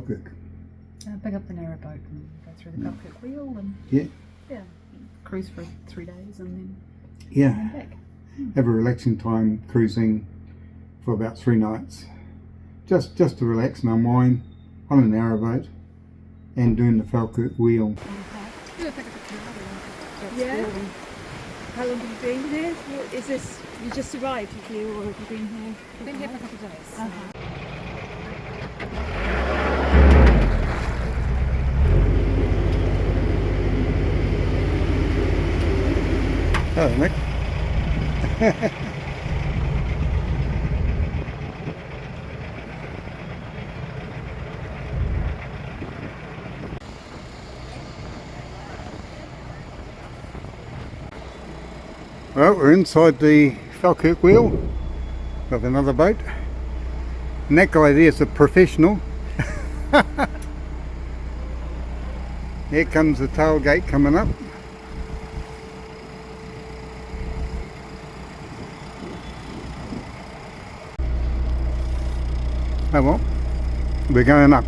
Falkirk. Pick up the narrowboat and go through the Falkirk Wheel and Yeah. cruise for 3 days and then Yeah. back. Have a relaxing time cruising for about 3 nights. Just to relax and unwind on a narrowboat and doing the Falkirk Wheel. Yeah. How long have you been here? Is this, you just arrived, have you, or have you been here? I've been here for a couple of days. Hello, Nick. Well, we're inside the Falkirk Wheel of another boat. And that guy there is a professional. Here comes the tailgate coming up. Oh well, we're going up.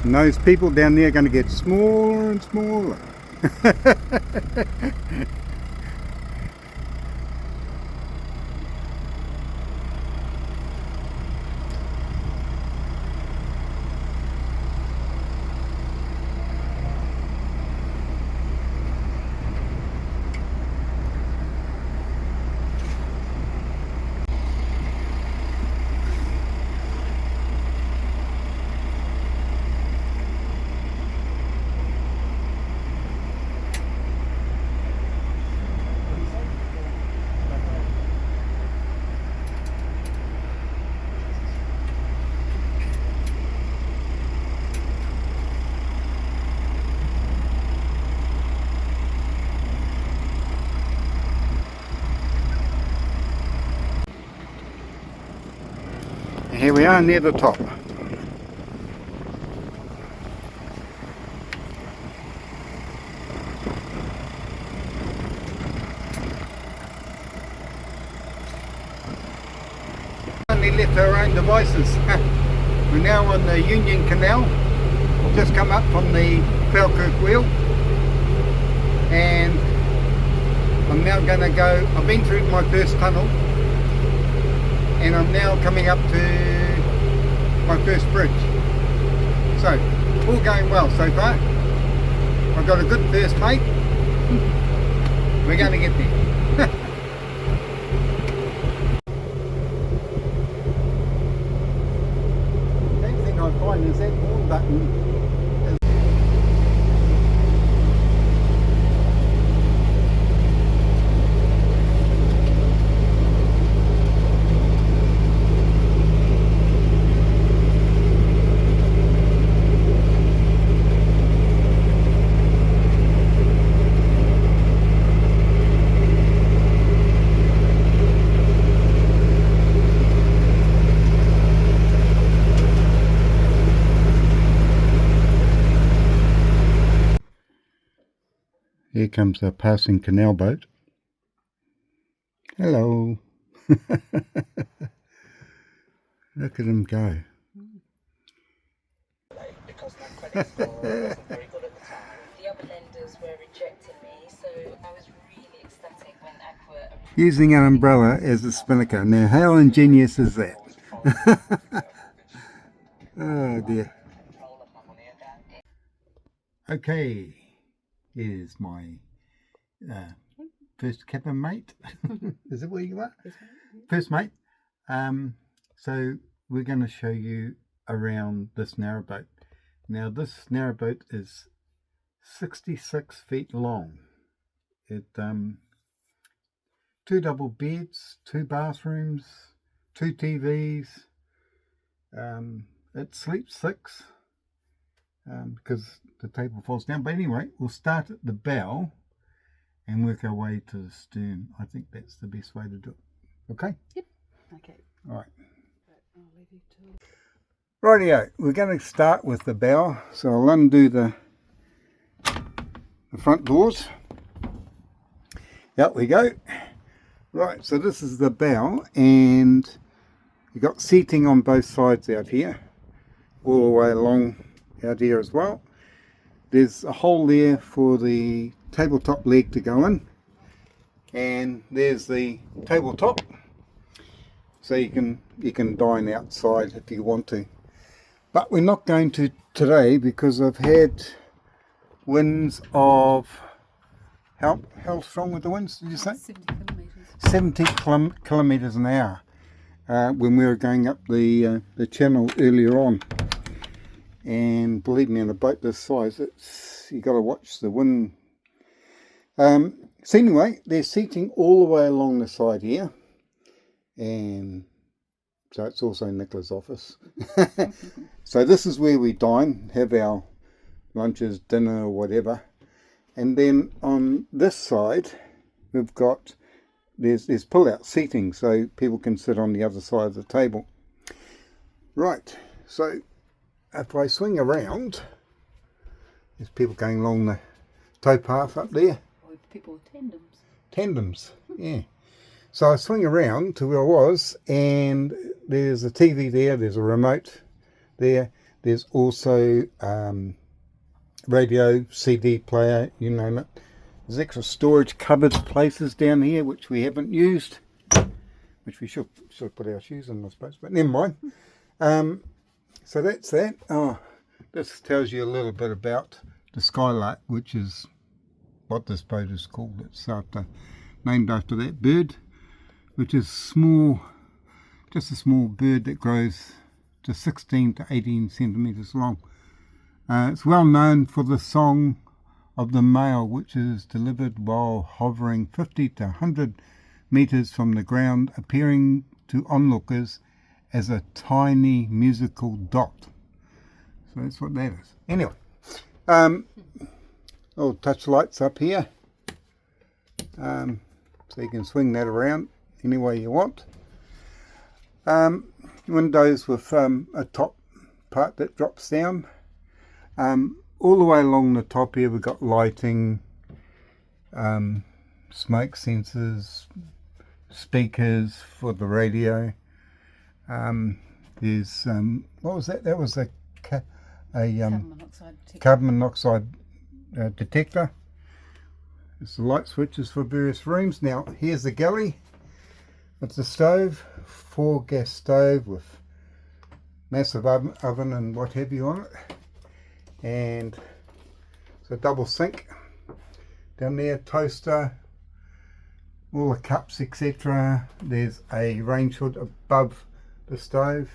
And those people down there are going to get smaller and smaller. Here we are near the top. Only left our own devices. We're now on the Union Canal. Just come up from the Falkirk Wheel, and I'm now going to go. I've been through my first tunnel, and I'm now coming up to my first bridge. So, all going well so far. I've got a good first mate. We're going to get there. The main thing I find is that horn button. Here comes a passing canal boat. Hello. Look at him go. Because my credit score wasn't very good at the time. The other lenders were rejecting me, so I was really ecstatic when Aqua approved. Using an umbrella as a spinnaker. Now how ingenious is that? Oh dear. Okay. Here's my first cabin mate. Is it where you are? First mate. So we're going to show you around this narrowboat. Now this narrowboat is 66 feet long. It 2 double beds, 2 bathrooms, 2 TVs. It sleeps 6 because the table falls down. But anyway, we'll start at the bow and work our way to the stern. I think that's the best way to do it. Okay? Yep. Okay. All right. I'll leave you to... Rightio, we're going to start with the bow. So I'll undo the front doors. Out we go. Right, so this is the bow, and You've got seating on both sides out here, all the way along out here as well. There's a hole there for the tabletop leg to go in, and there's the tabletop, so you can dine outside if you want to. But we're not going to today because I've had winds of how strong were the winds, did you say? 70 kilometres. 70 kilometres an hour when we were going up the channel earlier on. And believe me, on a boat this size, you got to watch the wind. So anyway, there's seating all the way along the side here, and so it's also Nicola's office. So this is where we dine, have our lunches, dinner, or whatever. And then on this side, we've got there's pull-out seating, so people can sit on the other side of the table. Right. So if I swing around, there's people going along the towpath up there. Or people with tandems. Tandems, yeah. So I swing around to where I was, and there's a TV there, there's a remote there, there's also radio, CD player, you name it. There's extra storage cupboard places down here which we haven't used, which we should put our shoes in, I suppose, but never mind. So that's that. Oh, this tells you a little bit about the skylark, which is what this boat is called. It's named after that bird, which is small, just a small bird that grows to 16 to 18 centimetres long. It's well known for the song of the male, which is delivered while hovering 50 to 100 metres from the ground, appearing to onlookers as a tiny musical dot. So that's what that is. Anyway, little touch lights up here, so you can swing that around any way you want. Windows with a top part that drops down. All the way along the top here we've got lighting, smoke sensors, speakers for the radio. There's what was that? That was a carbon monoxide detector. There's the light switches for various rooms. Now here's the galley with the stove, 4 gas stove with massive oven and what have you on it, and it's a double sink down there, toaster, all the cups, etc. There's a range hood above the stove.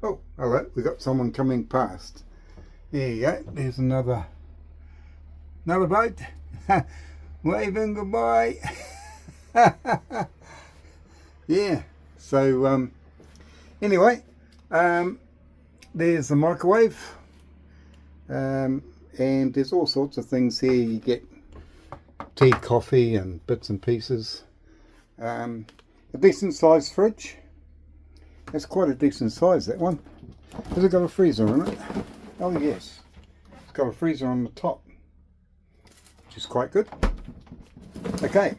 Oh, hello, we've got someone coming past. There you go, there's another boat waving goodbye. Yeah, so anyway, there's the microwave, and there's all sorts of things here. You get tea, coffee and bits and pieces. A decent sized fridge. That's quite a decent size, that one. Has it got a freezer in it? Oh yes, it's got a freezer on the top, which is quite good. Okay,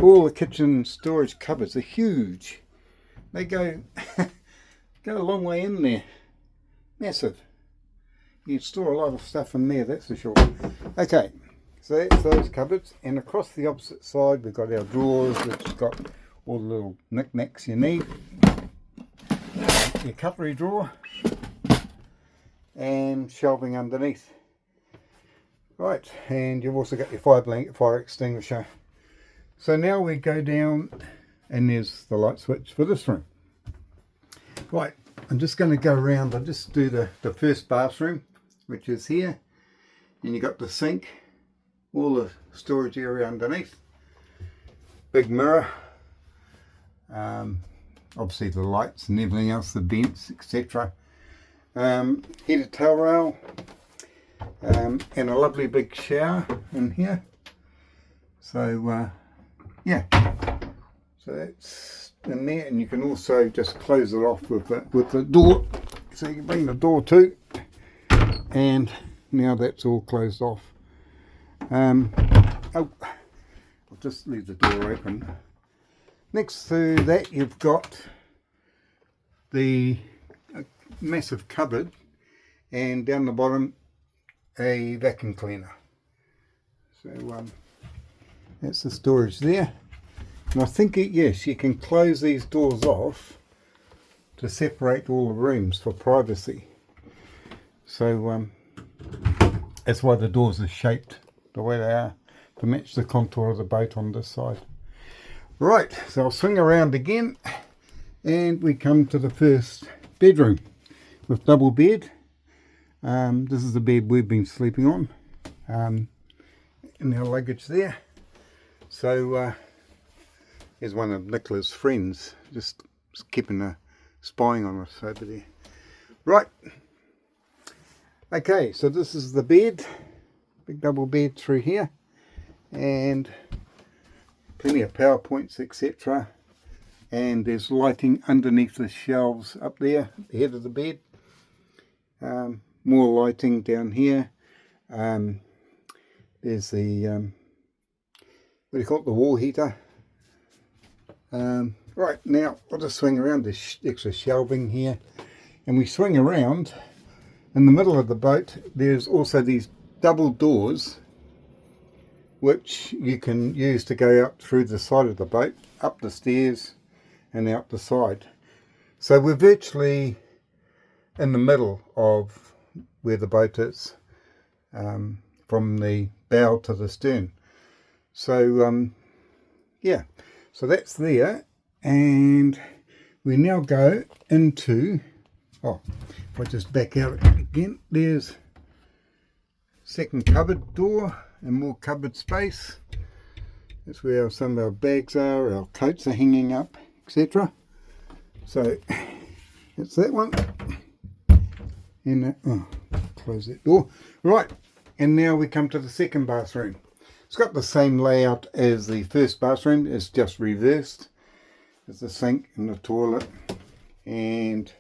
all the kitchen storage cupboards are huge. They go a long way in there. Massive. You can store a lot of stuff in there, that's for sure. Okay, so that's those cupboards, and across the opposite side we've got our drawers, which has got all the little knickknacks you need. Your cutlery drawer and shelving underneath. Right, and you've also got your fire blanket, fire extinguisher. So now we go down, and there's the light switch for this room. Right, I'm just going to go around. I'll just do the first bathroom, which is here, and you got the sink, all the storage area underneath, big mirror, obviously the lights and everything else, the vents, etc. Heated towel rail, and a lovely big shower in here. So yeah, so that's in there, and you can also just close it off with the door, so you can bring the door to, and now that's all closed off. Oh, I'll just leave the door open. Next to that you've got the massive cupboard, and down the bottom a vacuum cleaner. So that's the storage there. And I think yes, you can close these doors off to separate all the rooms for privacy. So that's why the doors are shaped the way they are, to match the contour of the boat on this side. Right, so I'll swing around again and we come to the first bedroom with double bed. This is the bed we've been sleeping on, and our luggage there. So here's one of Nicola's friends, just keeping spying on us over there. Right, okay, so this is the bed, big double bed through here, and plenty of power points, etc. And there's lighting underneath the shelves up there at the head of the bed. More lighting down here. There's the what do you call it, the wall heater. Right, now I'll just swing around. There's extra shelving here, and we swing around. In the middle of the boat there's also these double doors which you can use to go out through the side of the boat, up the stairs and out the side. So we're virtually in the middle of where the boat is, from the bow to the stern. So yeah, so that's there, and we now go into, if I just back out again, there's second cupboard door and more cupboard space. That's where some of our bags are, our coats are hanging up, etc. So that's that one. And close that door. Right, and now we come to the second bathroom. It's got the same layout as the first bathroom, it's just reversed. There's the sink and the toilet, and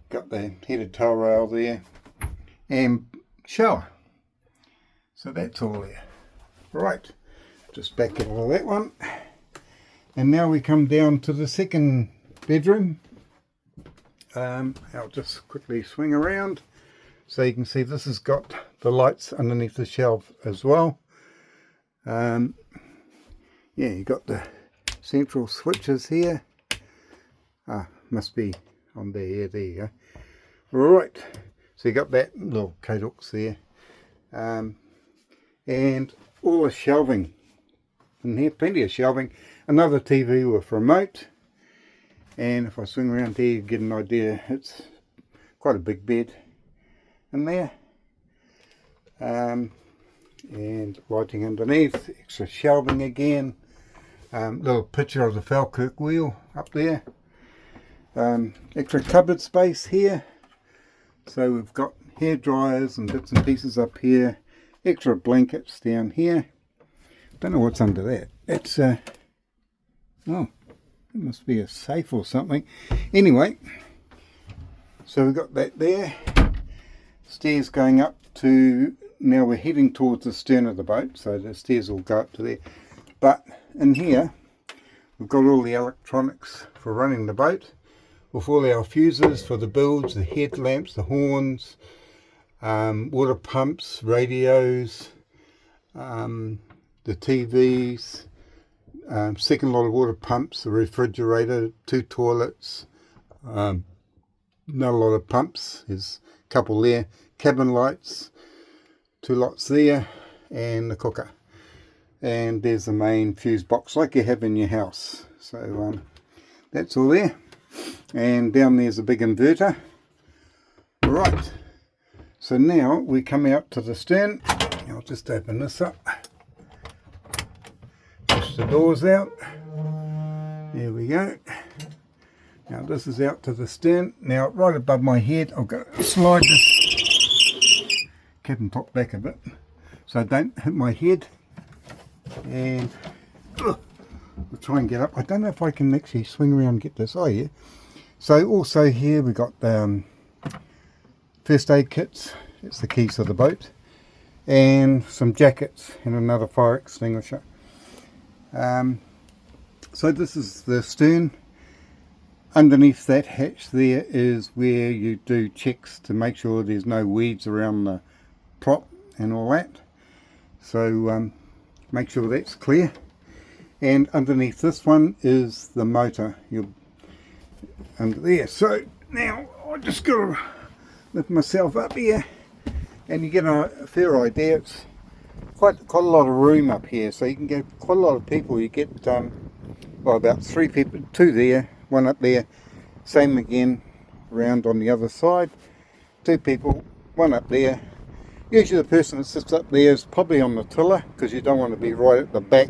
got the heated towel rail there, and shower. So that's all there. Right, just back out of that one, and now we come down to the second bedroom. I'll just quickly swing around so you can see this has got the lights underneath the shelf as well. Yeah, you got the central switches here. Must be on there. Yeah, there you go. Right, so you got that little coat hooks there, and all the shelving in here, plenty of shelving. Another TV with remote. And if I swing around here, you get an idea. It's quite a big bed in there. And lighting underneath, extra shelving again. Little picture of the Falkirk Wheel up there. Extra cupboard space here. So we've got hair dryers and bits and pieces up here. Extra blankets down here. Don't know what's under that. It's it must be a safe or something. Anyway, so we've got that there. Stairs going up to, now we're heading towards the stern of the boat, so the stairs will go up to there. But in here, we've got all the electronics for running the boat, with all our fuses for the bilge, the headlamps, the horns, water pumps, radios, the TVs, second lot of water pumps, the refrigerator, 2 toilets, not a lot of pumps, there's a couple there, cabin lights, 2 lots there, and the cooker. And there's the main fuse box like you have in your house. So that's all there. And down there's a big inverter. Right, so now we come out to the stern. I'll just open this up. Push the doors out. There we go. Now this is out to the stern. Now right above my head, I've got to slide this cabin top back a bit so I don't hit my head. And we'll try and get up. I don't know if I can actually swing around and get this. Oh yeah. So also here we got first aid kits. It's the keys to the boat, and some jackets and another fire extinguisher. So this is the stern. underneath that hatch there is where you do checks to make sure there's no weeds around the prop and all that. So make sure that's clear. And underneath this one is the motor. You're under there. So now I just got to lift myself up here, and you get a fair idea. It's quite a lot of room up here, so you can get quite a lot of people. You get well, about 3 people, 2 there, 1 up there, same again around on the other side, 2 people, 1 up there. Usually the person that sits up there is probably on the tiller, because you don't want to be right at the back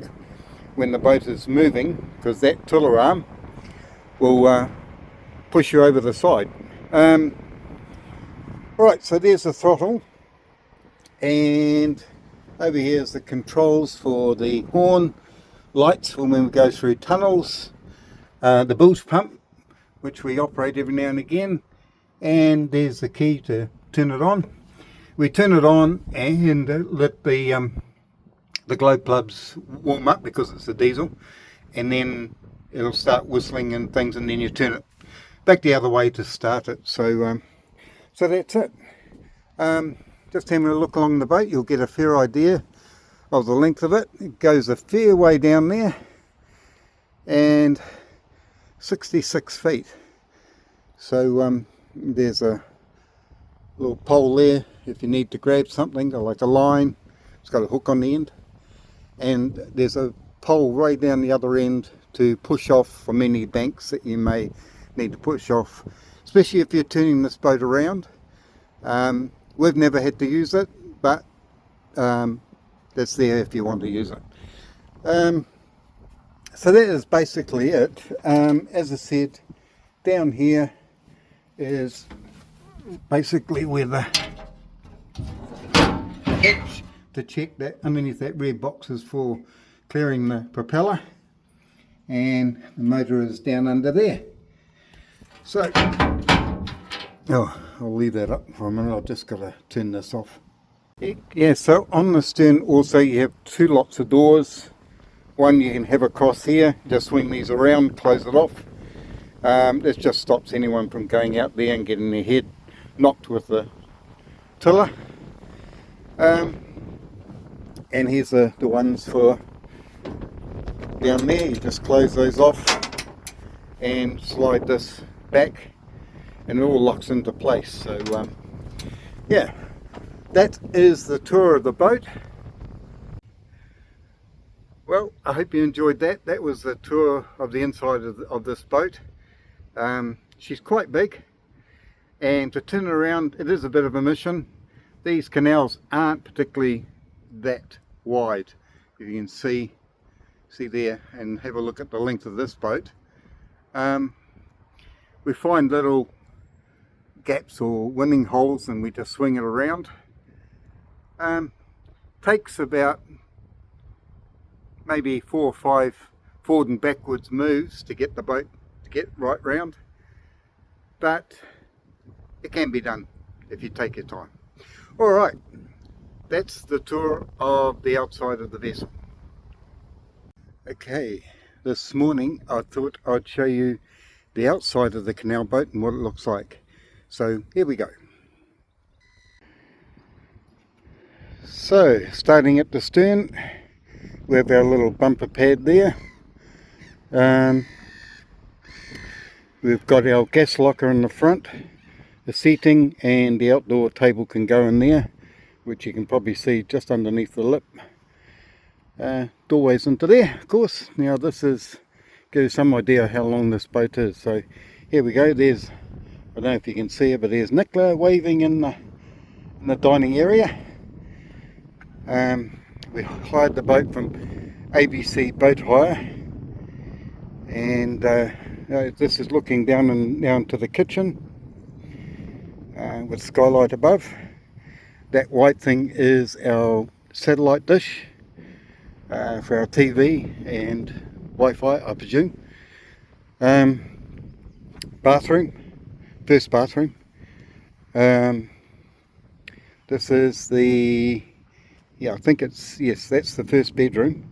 when the boat is moving, because that tiller arm will push you over the side. Right, so there's the throttle, and over here is the controls for the horn, lights for when we go through tunnels, the bilge pump, which we operate every now and again, and there's the key to turn it on. We turn it on and let the glow plugs warm up, because it's a diesel, and then it'll start whistling and things, and then you turn it back the other way to start it. So so that's it. Just having a look along the boat, you'll get a fair idea of the length of it. It goes a fair way down there, and 66 feet. So there's a little pole there if you need to grab something, like a line. It's got a hook on the end, and there's a pole right down the other end to push off from any banks that you may need to push off, especially if you're turning this boat around. We've never had to use it, but that's there if you want to use it. So that is basically it. As I said, down here is basically where the hatch to check that underneath that red box is for clearing the propeller, and the motor is down under there. So I'll leave that up for a minute. I've just got to turn this off. Yeah, so on the stern also you have 2 lots of doors. One you can have across here, just swing these around, close it off. This just stops anyone from going out there and getting their head knocked with the tiller. And here's the ones for down there. You just close those off and slide this back, and it all locks into place. So yeah, that is the tour of the boat. Well, I hope you enjoyed that. That was the tour of the inside of this boat. She's quite big, and to turn around it is a bit of a mission. These canals aren't particularly that wide. You can see there, and have a look at the length of this boat. We find little gaps or winning holes, and we just swing it around. Takes about maybe 4 or 5 forward and backwards moves to get the boat to get right round, but it can be done if you take your time. Alright, that's the tour of the outside of the vessel. Okay, this morning I thought I'd show you the outside of the canal boat and what it looks like. So here we go. So starting at the stern, we have our little bumper pad there. We've got our gas locker in the front, the seating, and the outdoor table can go in there, which you can probably see just underneath the lip. Doorways into there, of course. Now this gives you some idea how long this boat is. So here we go. There's, I don't know if you can see it, but there's Nicola waving in the dining area. We hired the boat from ABC Boat Hire, and this is looking down to the kitchen with skylight above. That white thing is our satellite dish for our TV and Wi-Fi, I presume. Bathroom, first bathroom. This is the, I think it's, yes, that's the first bedroom.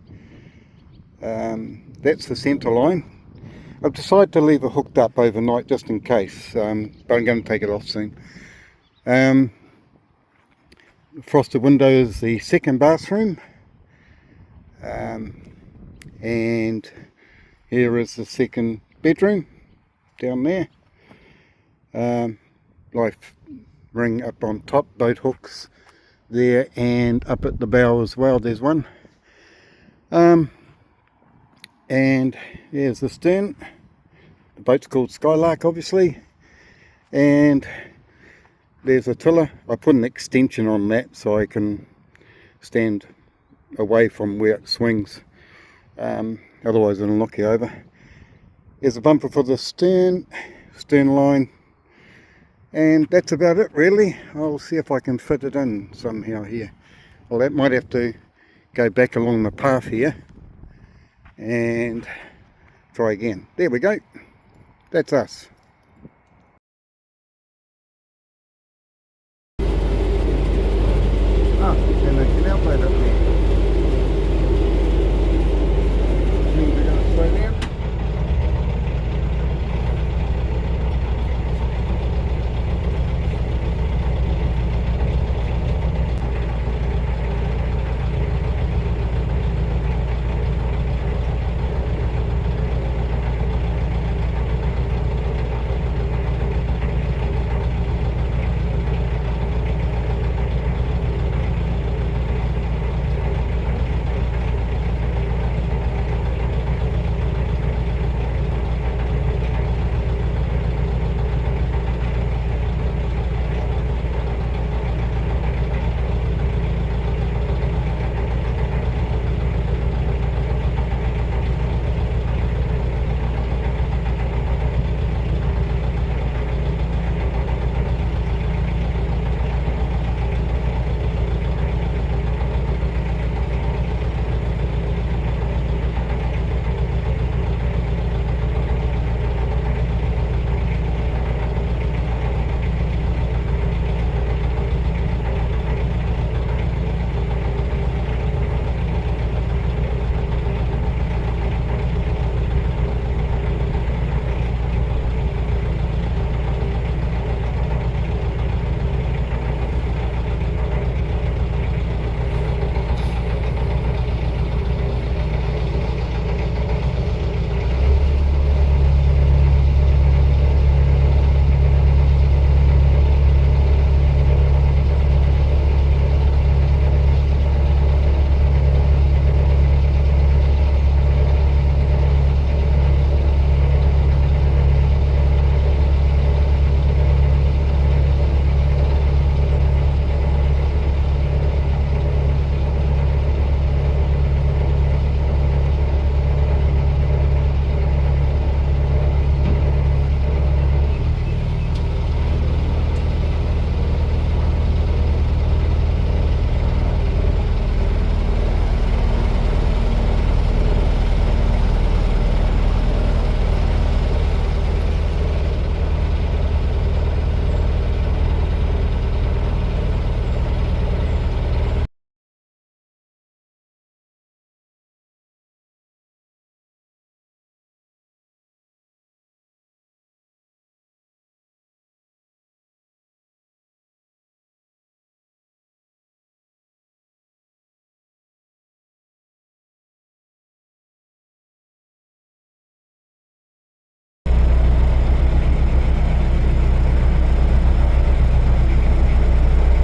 That's the centre line. I've decided to leave it hooked up overnight just in case, but I'm going to take it off soon. Frosted window is the second bathroom, and here is the second bedroom down there. Life ring up on top, boat hooks there, and up at the bow as well there's one. And here's the stern. The boat's called Skylark obviously, and there's a tiller. I put an extension on that so I can stand away from where it swings, otherwise it'll knock you over. There's a bumper for the stern line, and that's about it really. I'll see if I can fit it in somehow here. Well, that might have to go back along the path here and try again. There we go. That's us. Ah, and the canal boat up there. Means we're going to slow down.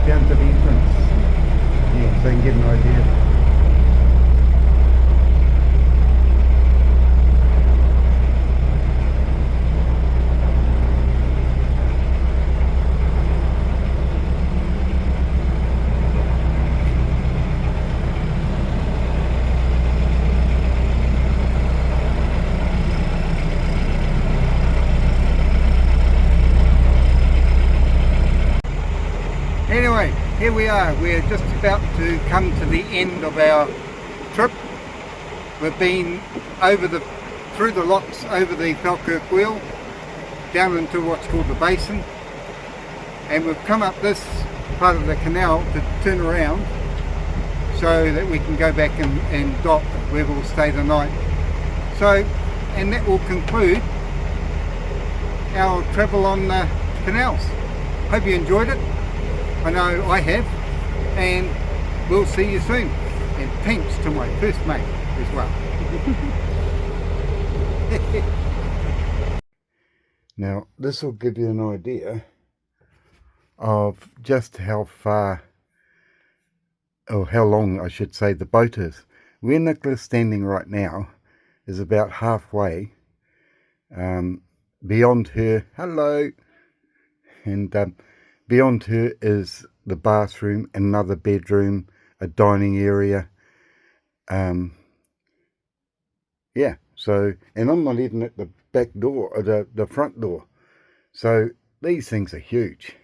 Down to the entrance. Yeah, so you can get an idea. Anyway, here we are. We're just about to come to the end of our trip. We've been through the locks, over the Falkirk Wheel, down into what's called the basin, and we've come up this part of the canal to turn around so that we can go back and dock where we'll stay the night. So and that will conclude our travel on the canals. Hope you enjoyed it. I know I have, and we'll see you soon. And thanks to my first mate as well. Now this will give you an idea of just how far, or how long I should say, the boat is. Where Nicola's standing right now is about halfway. Beyond her, hello, and beyond her is the bathroom, another bedroom, a dining area. Yeah, so, and I'm not even at the back door, or the front door. So these things are huge.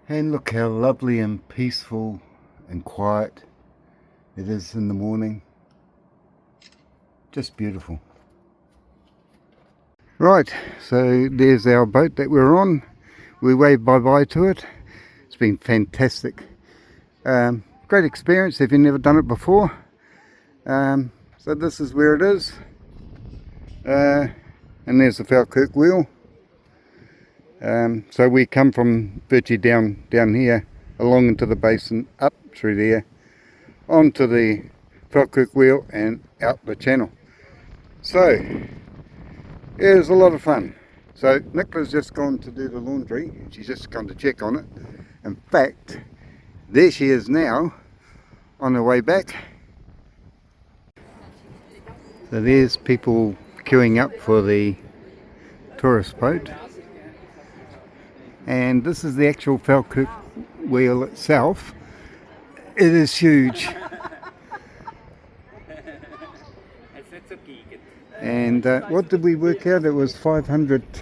And look how lovely and peaceful and quiet it is in the morning. Just beautiful. Right, so there's our boat that we're on. We waved bye-bye to it. It's been fantastic. Great experience if you've never done it before. So this is where it is. And there's the Falkirk Wheel. So we come from virtually down here, along into the basin, up through there, onto the Falkirk Wheel and out the channel. So it was a lot of fun. So Nicola's just gone to do the laundry. She's just gone to check on it. In fact, there she is now on her way back. So there's people queuing up for the tourist boat. And this is the actual Falkirk Wheel itself. It is huge. And what did we work out? It was 500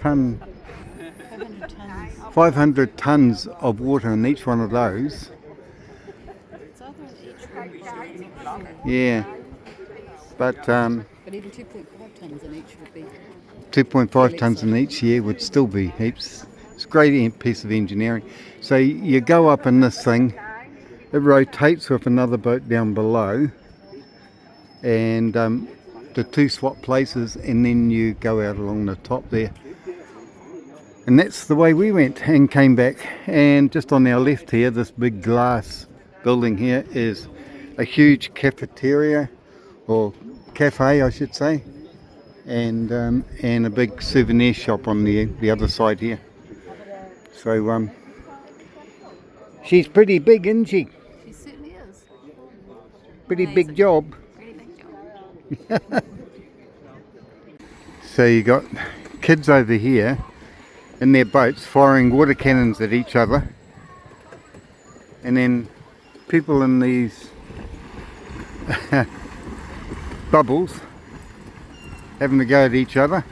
tons of water in each one of those. Yeah, but even 2.5 tons in each would be 2.5 tons in each year would still be heaps. It's a great piece of engineering. So you go up in this thing, it rotates with another boat down below, and the two swap places, and then you go out along the top there. And that's the way we went and came back. And just on our left here, this big glass building here is a huge cafeteria, or cafe I should say, and a big souvenir shop on the other side here. So she's pretty big, isn't she? She certainly is. Pretty big job. Pretty big job. So you got kids over here in their boats firing water cannons at each other, and then people in these bubbles having to go at each other.